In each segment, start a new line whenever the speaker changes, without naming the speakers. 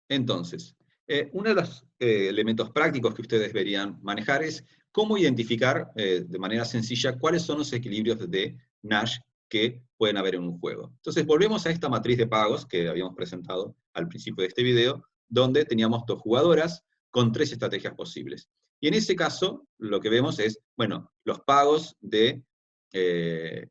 Entonces, uno de los elementos prácticos que ustedes deberían manejar es cómo identificar de manera sencilla cuáles son los equilibrios de Nash que pueden haber en un juego. Entonces, volvemos a esta matriz de pagos que habíamos presentado al principio de este video, donde teníamos dos jugadoras con tres estrategias posibles. Y en ese caso, lo que vemos es, bueno, los pagos de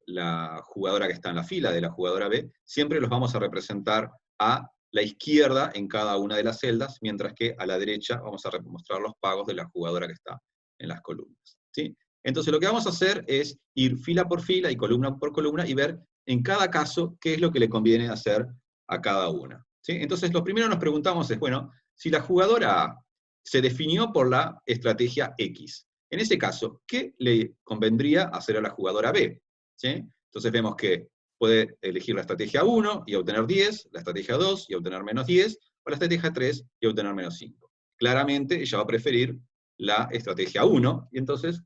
la jugadora que está en la fila, de la jugadora B, siempre los vamos a representar a la izquierda en cada una de las celdas, mientras que a la derecha vamos a mostrar los pagos de la jugadora que está en las columnas, ¿sí? Entonces lo que vamos a hacer es ir fila por fila y columna por columna y ver en cada caso qué es lo que le conviene hacer a cada una, ¿sí? Entonces lo primero que nos preguntamos es, bueno, si la jugadora A se definió por la estrategia X, en ese caso, ¿qué le convendría hacer a la jugadora B? ¿Sí? Entonces vemos que puede elegir la estrategia 1 y obtener 10, la estrategia 2 y obtener menos 10, o la estrategia 3 y obtener menos 5. Claramente ella va a preferir la estrategia 1, y entonces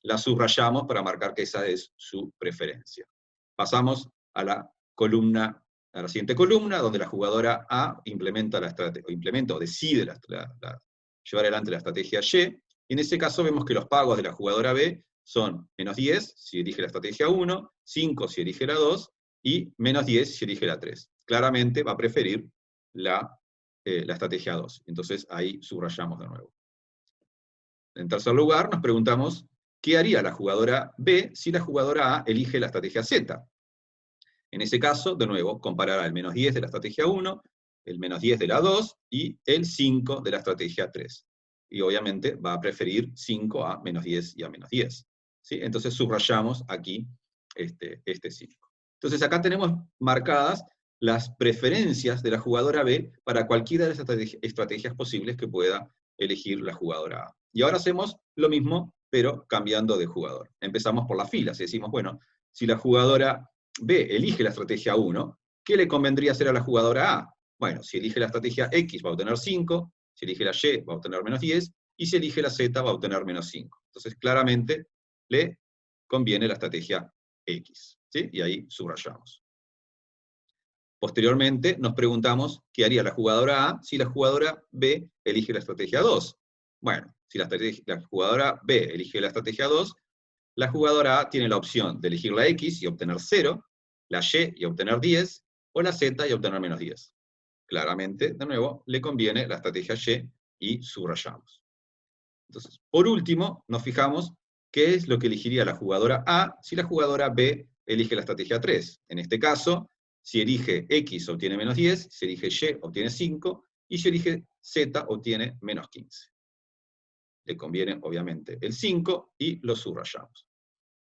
la subrayamos para marcar que esa es su preferencia. Pasamos a la columna, a la siguiente columna, donde la jugadora A implementa la estrategia, o decide llevar adelante la estrategia Y, y en ese caso vemos que los pagos de la jugadora B son menos 10 si elige la estrategia 1, 5 si elige la 2, y menos 10 si elige la 3. Claramente va a preferir la estrategia 2. Entonces ahí subrayamos de nuevo. En tercer lugar, nos preguntamos, ¿qué haría la jugadora B si la jugadora A elige la estrategia Z? En ese caso, de nuevo, comparará el menos 10 de la estrategia 1, el menos 10 de la 2 y el 5 de la estrategia 3. Y obviamente va a preferir 5 a menos 10 y a menos 10. ¿Sí? Entonces subrayamos aquí este 5. Entonces acá tenemos marcadas las preferencias de la jugadora B para cualquiera de las estrategias posibles que pueda elegir la jugadora A. Y ahora hacemos lo mismo, pero cambiando de jugador. Empezamos por las filas y decimos, bueno, si la jugadora B elige la estrategia 1, ¿qué le convendría hacer a la jugadora A? Bueno, si elige la estrategia X va a obtener 5, si elige la Y va a obtener menos 10, y si elige la Z va a obtener menos 5. Entonces claramente le conviene la estrategia X, ¿sí? Y ahí subrayamos. Posteriormente nos preguntamos qué haría la jugadora A si la jugadora B elige la estrategia 2. Bueno, si la jugadora B elige la estrategia 2, la jugadora A tiene la opción de elegir la X y obtener 0, la Y y obtener 10, o la Z y obtener menos 10. Claramente, de nuevo, le conviene la estrategia Y y subrayamos. Entonces, por último, nos fijamos qué es lo que elegiría la jugadora A si la jugadora B elige la estrategia 3. En este caso, si elige X obtiene menos 10, si elige Y obtiene 5, y si elige Z obtiene menos 15. Le conviene, obviamente, el 5 y lo subrayamos.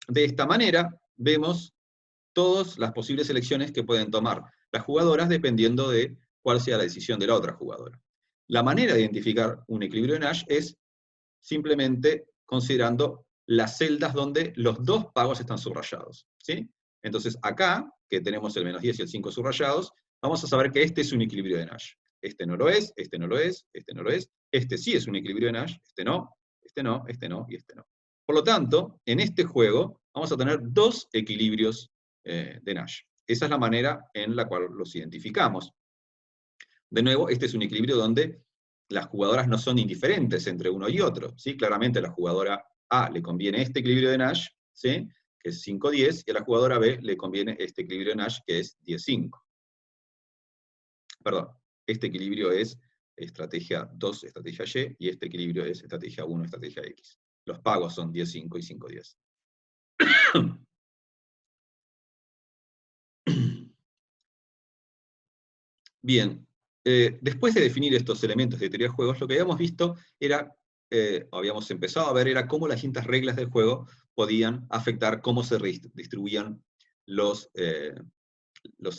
De esta manera, vemos todas las posibles elecciones que pueden tomar las jugadoras dependiendo de cuál sea la decisión de la otra jugadora. La manera de identificar un equilibrio de Nash es simplemente considerando las celdas donde los dos pagos están subrayados, ¿sí? Entonces acá, que tenemos el menos 10 y el 5 subrayados, vamos a saber que este es un equilibrio de Nash. Este no lo es, este no lo es, este no lo es, este sí es un equilibrio de Nash, este no, este no, este no y este no. Por lo tanto, en este juego vamos a tener dos equilibrios de Nash. Esa es la manera en la cual los identificamos. De nuevo, este es un equilibrio donde las jugadoras no son indiferentes entre uno y otro, ¿sí? Claramente a la jugadora A le conviene este equilibrio de Nash, ¿sí? Que es 5-10, y a la jugadora B le conviene este equilibrio de Nash, que es 10-5. Perdón, este equilibrio es estrategia 2, estrategia Y, y este equilibrio es estrategia 1, estrategia X. Los pagos son 10-5 y 5-10. Bien, después de definir estos elementos de teoría de juegos, lo que habíamos visto era, habíamos empezado a ver, era cómo las distintas reglas del juego podían afectar cómo se distribuían los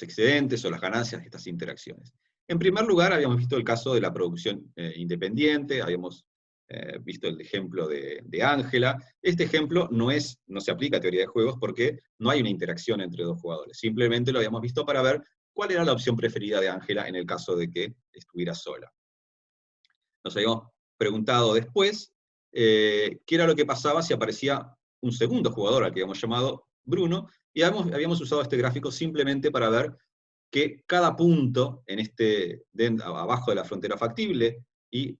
excedentes o las ganancias de estas interacciones. En primer lugar, habíamos visto el caso de la producción independiente, habíamos visto el ejemplo de Ángela. Este ejemplo no se aplica a teoría de juegos porque no hay una interacción entre dos jugadores. Simplemente lo habíamos visto para ver cuál era la opción preferida de Ángela en el caso de que estuviera sola. Nos habíamos preguntado después qué era lo que pasaba si aparecía un segundo jugador, al que habíamos llamado Bruno, y habíamos usado este gráfico simplemente para ver que cada punto abajo de la frontera factible y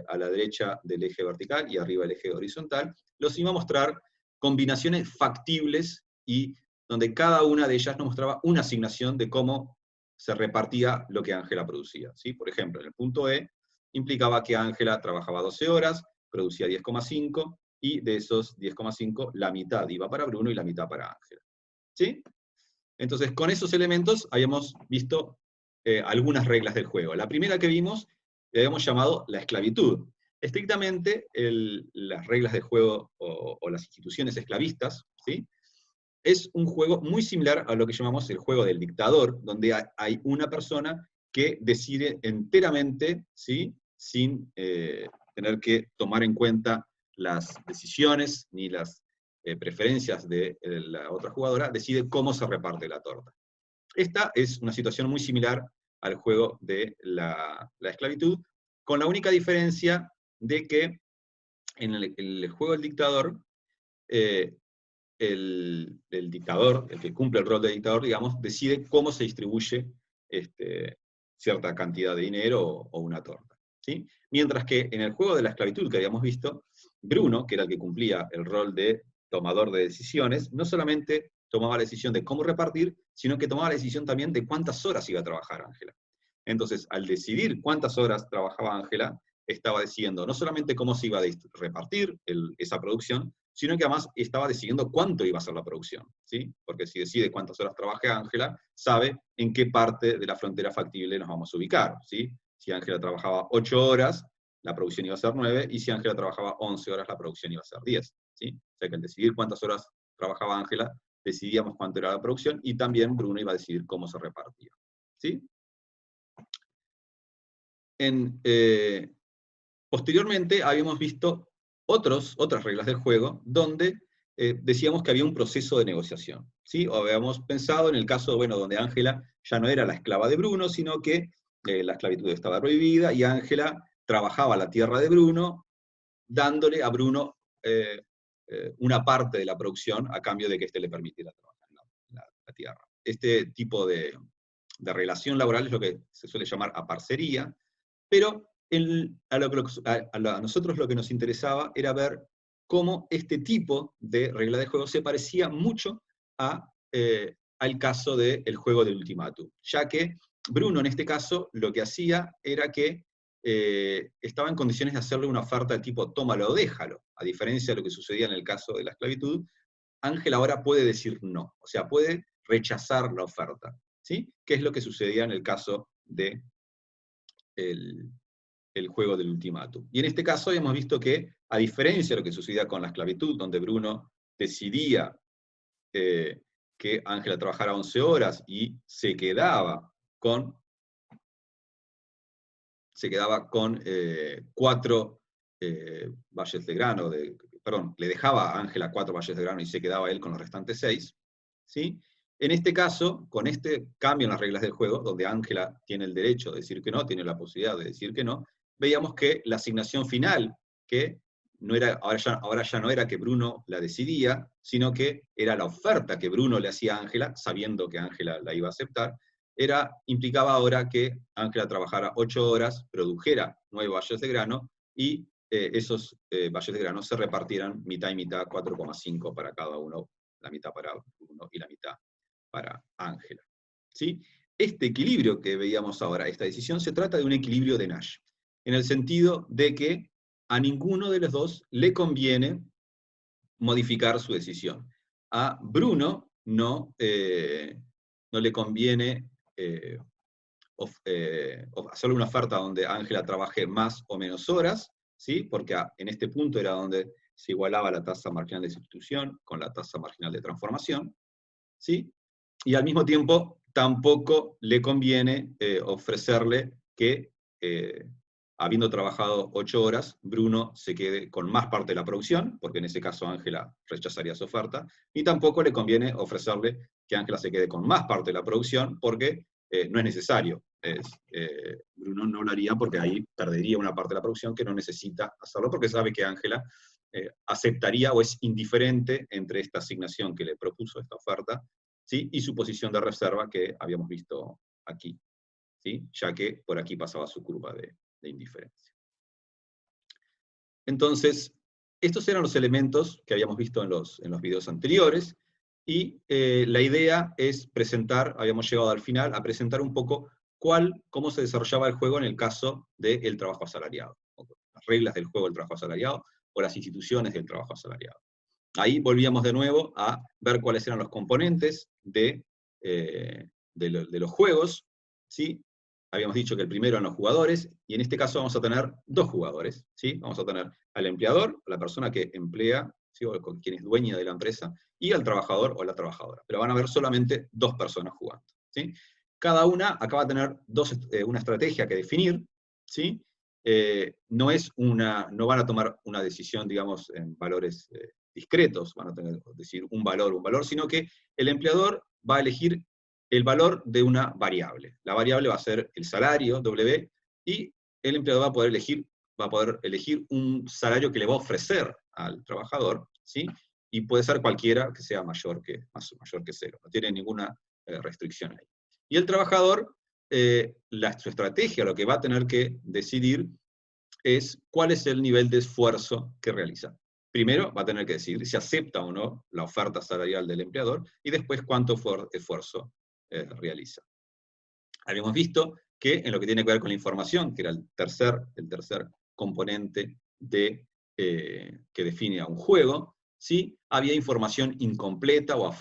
a la derecha del eje vertical y arriba del eje horizontal, los iba a mostrar combinaciones factibles y donde cada una de ellas nos mostraba una asignación de cómo se repartía lo que Ángela producía, ¿sí? Por ejemplo, en el punto E implicaba que Ángela trabajaba 12 horas, producía 10,5, y de esos 10,5, la mitad iba para Bruno y la mitad para Ángela. ¿Sí? Entonces, con esos elementos habíamos visto algunas reglas del juego. La primera que vimos le habíamos llamado la esclavitud. Estrictamente, las reglas del juego o las instituciones esclavistas, ¿sí? Es un juego muy similar a lo que llamamos el juego del dictador, donde hay una persona que decide enteramente, ¿sí? Sin tener que tomar en cuenta las decisiones ni las preferencias de la otra jugadora, decide cómo se reparte la torta. Esta es una situación muy similar al juego de la esclavitud, con la única diferencia de que en el juego del dictador, eh, el dictador, el que cumple el rol de dictador, digamos, decide cómo se distribuye cierta cantidad de dinero o una torta, ¿sí? Mientras que en el juego de la esclavitud que habíamos visto, Bruno, que era el que cumplía el rol de tomador de decisiones, no solamente tomaba la decisión de cómo repartir, sino que tomaba la decisión también de cuántas horas iba a trabajar Ángela. Entonces, al decidir cuántas horas trabajaba Ángela, estaba decidiendo no solamente cómo se iba a repartir esa producción, sino que además estaba decidiendo cuánto iba a ser la producción, ¿sí? Porque si decide cuántas horas trabaje Ángela, sabe en qué parte de la frontera factible nos vamos a ubicar, ¿sí? Si Ángela trabajaba 8 horas, la producción iba a ser 9, y si Ángela trabajaba 11 horas, la producción iba a ser 10, ¿sí? O sea que al decidir cuántas horas trabajaba Ángela, decidíamos cuánto era la producción, y también Bruno iba a decidir cómo se repartía, ¿sí? Posteriormente habíamos visto otras reglas del juego donde decíamos que había un proceso de negociación, ¿sí? O habíamos pensado en el caso, bueno, donde Ángela ya no era la esclava de Bruno, sino que la esclavitud estaba prohibida y Ángela trabajaba la tierra de Bruno, dándole a Bruno una parte de la producción a cambio de que éste le permitiera trabajar la tierra. Este tipo de relación laboral es lo que se suele llamar aparcería, pero a nosotros lo que nos interesaba era ver cómo este tipo de regla de juego se parecía mucho al caso del juego del ultimátum, ya que Bruno en este caso lo que hacía era que estaba en condiciones de hacerle una oferta de tipo tómalo o déjalo, a diferencia de lo que sucedía en el caso de la esclavitud. Ángel ahora puede decir no, o sea, puede rechazar la oferta, ¿sí? Que es lo que sucedía en el caso de el juego del ultimátum. Y en este caso hemos visto que, a diferencia de lo que sucedía con la esclavitud, donde Bruno decidía que Ángela trabajara 11 horas y se quedaba con 4 valles de grano, perdón, le dejaba a Ángela 4 valles de grano y se quedaba él con los restantes 6, ¿sí? En este caso, con este cambio en las reglas del juego, donde Ángela tiene el derecho de decir que no, tiene la posibilidad de decir que no, veíamos que la asignación final, que no era, ahora ya no era que Bruno la decidía, sino que era la oferta que Bruno le hacía a Ángela, sabiendo que Ángela la iba a aceptar, implicaba ahora que Ángela trabajara 8 horas, produjera 9 valles de grano, y esos valles de grano se repartieran mitad y mitad, 4,5 para cada uno, la mitad para Bruno y la mitad para Ángela, ¿sí? Este equilibrio que veíamos ahora, esta decisión, se trata de un equilibrio de Nash, en el sentido de que a ninguno de los dos le conviene modificar su decisión. A Bruno no le conviene hacerle una oferta donde Ángela trabaje más o menos horas, ¿sí? Porque en este punto era donde se igualaba la tasa marginal de sustitución con la tasa marginal de transformación, ¿sí? Y al mismo tiempo tampoco le conviene ofrecerle que, habiendo trabajado 8 horas, Bruno se quede con más parte de la producción, porque en ese caso Ángela rechazaría su oferta, y tampoco le conviene ofrecerle que Ángela se quede con más parte de la producción, porque no es necesario. Bruno no lo haría porque ahí perdería una parte de la producción que no necesita hacerlo, porque sabe que Ángela aceptaría o es indiferente entre esta asignación que le propuso esta oferta, ¿sí? Y su posición de reserva que habíamos visto aquí, ¿sí? Ya que por aquí pasaba su curva de indiferencia. Entonces, estos eran los elementos que habíamos visto en los videos anteriores, y la idea es presentar, habíamos llegado al final, a presentar un poco cómo se desarrollaba el juego en el caso del trabajo asalariado, las reglas del juego del trabajo asalariado, o las instituciones del trabajo asalariado. Ahí volvíamos de nuevo a ver cuáles eran los componentes de los juegos, ¿sí? Habíamos dicho que el primero eran los jugadores, y en este caso vamos a tener dos jugadores, ¿sí? Vamos a tener al empleador, la persona que emplea, ¿sí? O quien es dueña de la empresa, y al trabajador o la trabajadora. Pero van a haber solamente dos personas jugando, ¿sí? Cada una acá va a tener una estrategia que definir, ¿sí? No van a tomar una decisión, digamos, en valores discretos, van a decir un valor, sino que el empleador va a elegir el valor de una variable. La variable va a ser el salario, W, y el empleador va a poder elegir un salario que le va a ofrecer al trabajador, ¿sí? Y puede ser cualquiera que sea mayor que cero, no tiene ninguna restricción ahí. Y el trabajador, su estrategia, lo que va a tener que decidir es cuál es el nivel de esfuerzo que realiza. Primero va a tener que decidir si acepta o no la oferta salarial del empleador, y después cuánto esfuerzo realiza. Habíamos visto que en lo que tiene que ver con la información, que era el tercer componente que define a un juego, ¿sí? Había información incompleta o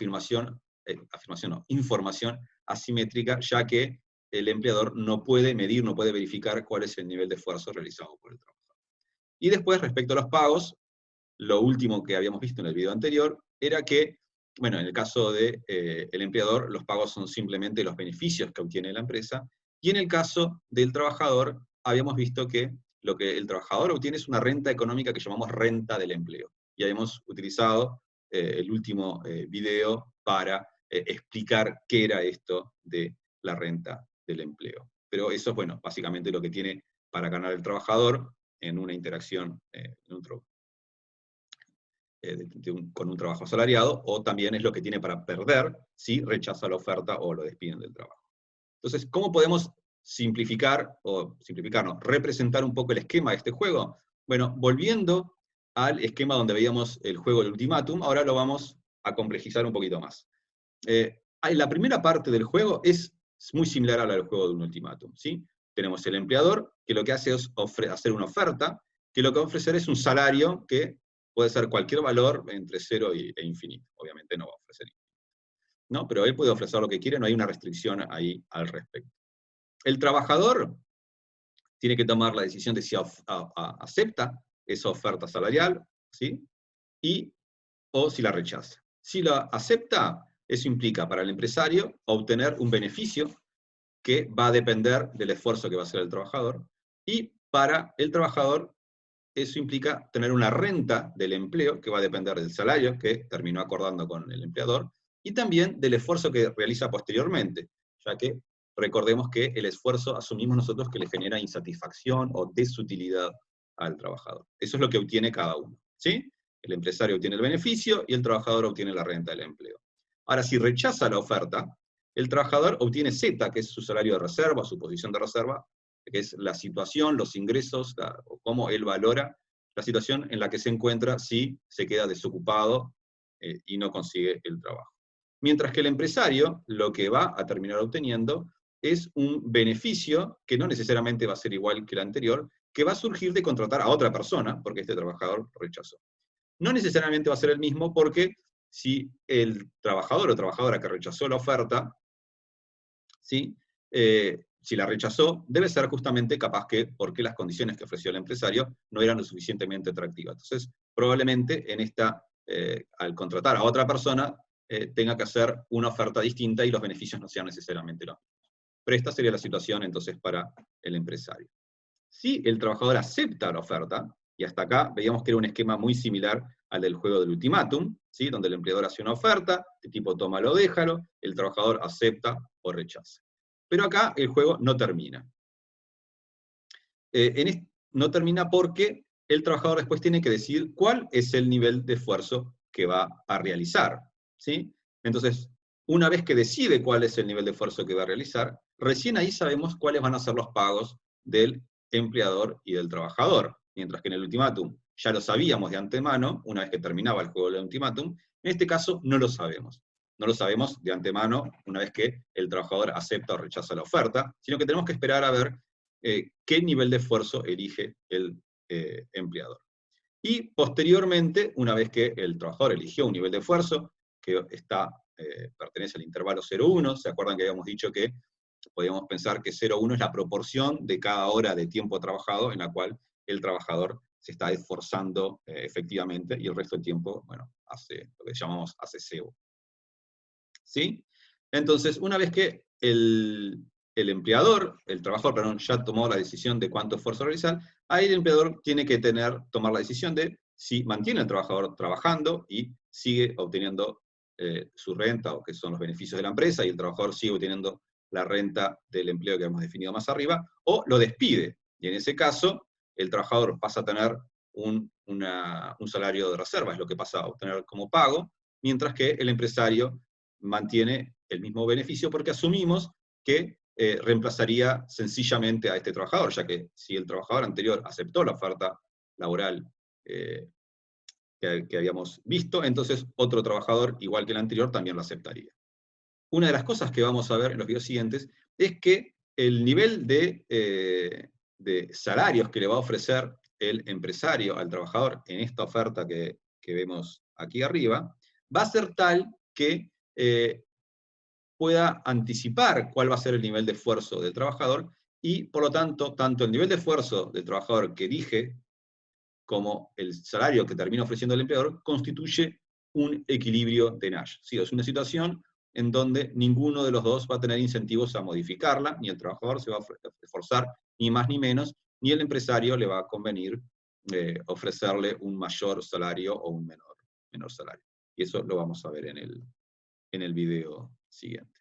información asimétrica, ya que el empleador no puede medir, no puede verificar cuál es el nivel de esfuerzo realizado por el trabajador. Y después, respecto a los pagos, lo último que habíamos visto en el video anterior era que, bueno, en el caso del empleador, los pagos son simplemente los beneficios que obtiene la empresa, y en el caso del trabajador, habíamos visto que lo que el trabajador obtiene es una renta económica que llamamos renta del empleo. Y habíamos utilizado el último video para explicar qué era esto de la renta del empleo. Pero eso es, bueno, básicamente lo que tiene para ganar el trabajador en una interacción con un trabajo asalariado, o también es lo que tiene para perder si rechaza la oferta o lo despiden del trabajo. Entonces, ¿cómo podemos representar un poco el esquema de este juego? Bueno, volviendo al esquema donde veíamos el juego del ultimátum, ahora lo vamos a complejizar un poquito más. La primera parte del juego es muy similar a la del juego de un ultimátum, ¿sí? Tenemos el empleador, que lo que hace es hacer una oferta, que lo que va a ofrecer es un salario que puede ser cualquier valor entre 0 e infinito. Obviamente no va a ofrecer infinito, ¿no? Pero él puede ofrecer lo que quiere, no hay una restricción ahí al respecto. El trabajador tiene que tomar la decisión de si acepta esa oferta salarial, ¿sí? O si la rechaza. Si la acepta, eso implica para el empresario obtener un beneficio que va a depender del esfuerzo que va a hacer el trabajador, y para el trabajador eso implica tener una renta del empleo que va a depender del salario que terminó acordando con el empleador, y también del esfuerzo que realiza posteriormente, ya que recordemos que el esfuerzo asumimos nosotros que le genera insatisfacción o desutilidad al trabajador. Eso es lo que obtiene cada uno, ¿sí? El empresario obtiene el beneficio y el trabajador obtiene la renta del empleo. Ahora, si rechaza la oferta, el trabajador obtiene Z, que es su salario de reserva, su posición de reserva, que es la situación, los ingresos, o cómo él valora la situación en la que se encuentra si se queda desocupado y no consigue el trabajo. Mientras que el empresario lo que va a terminar obteniendo es un beneficio que no necesariamente va a ser igual que el anterior, que va a surgir de contratar a otra persona, porque este trabajador rechazó. No necesariamente va a ser el mismo, porque si el trabajador o trabajadora que rechazó la oferta, ¿sí? Si la rechazó, debe ser justamente capaz que porque las condiciones que ofreció el empresario no eran lo suficientemente atractivas. Entonces, probablemente al contratar a otra persona, tenga que hacer una oferta distinta y los beneficios no sean necesariamente los mismos. Pero esta sería la situación entonces para el empresario. Si el trabajador acepta la oferta, y hasta acá veíamos que era un esquema muy similar al del juego del ultimátum, ¿sí? Donde el empleador hace una oferta, de tipo tómalo o déjalo, el trabajador acepta o rechaza. Pero acá el juego no termina. No termina porque el trabajador después tiene que decidir cuál es el nivel de esfuerzo que va a realizar, ¿sí? Entonces, una vez que decide cuál es el nivel de esfuerzo que va a realizar, recién ahí sabemos cuáles van a ser los pagos del empleador y del trabajador. Mientras que en el ultimátum ya lo sabíamos de antemano, una vez que terminaba el juego del ultimátum, en este caso no lo sabemos. No lo sabemos de antemano una vez que el trabajador acepta o rechaza la oferta, sino que tenemos que esperar a ver qué nivel de esfuerzo elige el empleador. Y posteriormente, una vez que el trabajador eligió un nivel de esfuerzo, que pertenece al intervalo 0,1, ¿se acuerdan que habíamos dicho que podíamos pensar que 0,1 es la proporción de cada hora de tiempo trabajado en la cual el trabajador se está esforzando efectivamente, y el resto del tiempo, bueno, hace lo que llamamos hace SEO. ¿Sí? Entonces, una vez que el trabajador, perdón, ya tomó la decisión de cuánto esfuerzo realizar, ahí el empleador tiene que tomar la decisión de si mantiene al trabajador trabajando y sigue obteniendo su renta, o que son los beneficios de la empresa, y el trabajador sigue obteniendo la renta del empleo que hemos definido más arriba, o lo despide. Y en ese caso, el trabajador pasa a tener un salario de reserva, es lo que pasa a obtener como pago, mientras que el empresario mantiene el mismo beneficio, porque asumimos que reemplazaría sencillamente a este trabajador, ya que si el trabajador anterior aceptó la oferta laboral que habíamos visto, entonces otro trabajador, igual que el anterior, también lo aceptaría. Una de las cosas que vamos a ver en los videos siguientes es que el nivel de salarios que le va a ofrecer el empresario al trabajador en esta oferta que vemos aquí arriba, va a ser tal que pueda anticipar cuál va a ser el nivel de esfuerzo del trabajador, y por lo tanto, tanto el nivel de esfuerzo del trabajador que dije, como el salario que termina ofreciendo el empleador, constituye un equilibrio de Nash. ¿Sí? Es una situación en donde ninguno de los dos va a tener incentivos a modificarla, ni el trabajador se va a esforzar ni más ni menos, ni el empresario le va a convenir ofrecerle un mayor salario o un menor salario. Y eso lo vamos a ver en el video siguiente.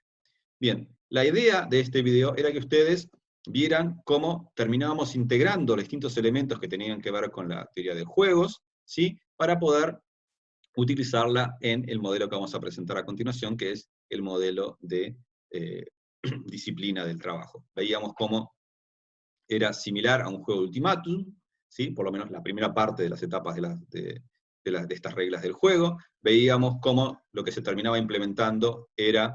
Bien, la idea de este video era que ustedes vieran cómo terminábamos integrando los distintos elementos que tenían que ver con la teoría de juegos, ¿sí? Para poder utilizarla en el modelo que vamos a presentar a continuación, que es el modelo de disciplina del trabajo. Veíamos cómo era similar a un juego de ultimátum, ¿sí? Por lo menos la primera parte de las etapas de estas reglas del juego. Veíamos cómo lo que se terminaba implementando era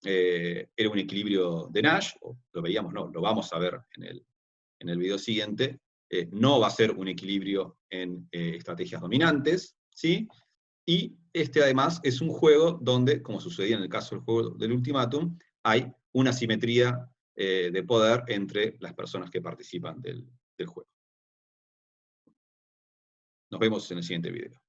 un equilibrio de Nash, o lo veíamos, no, lo vamos a ver en el video siguiente. No va a ser un equilibrio en estrategias dominantes, ¿sí? Y además es un juego donde, como sucedía en el caso del juego del ultimátum, hay una simetría de poder entre las personas que participan del juego. Nos vemos en el siguiente video.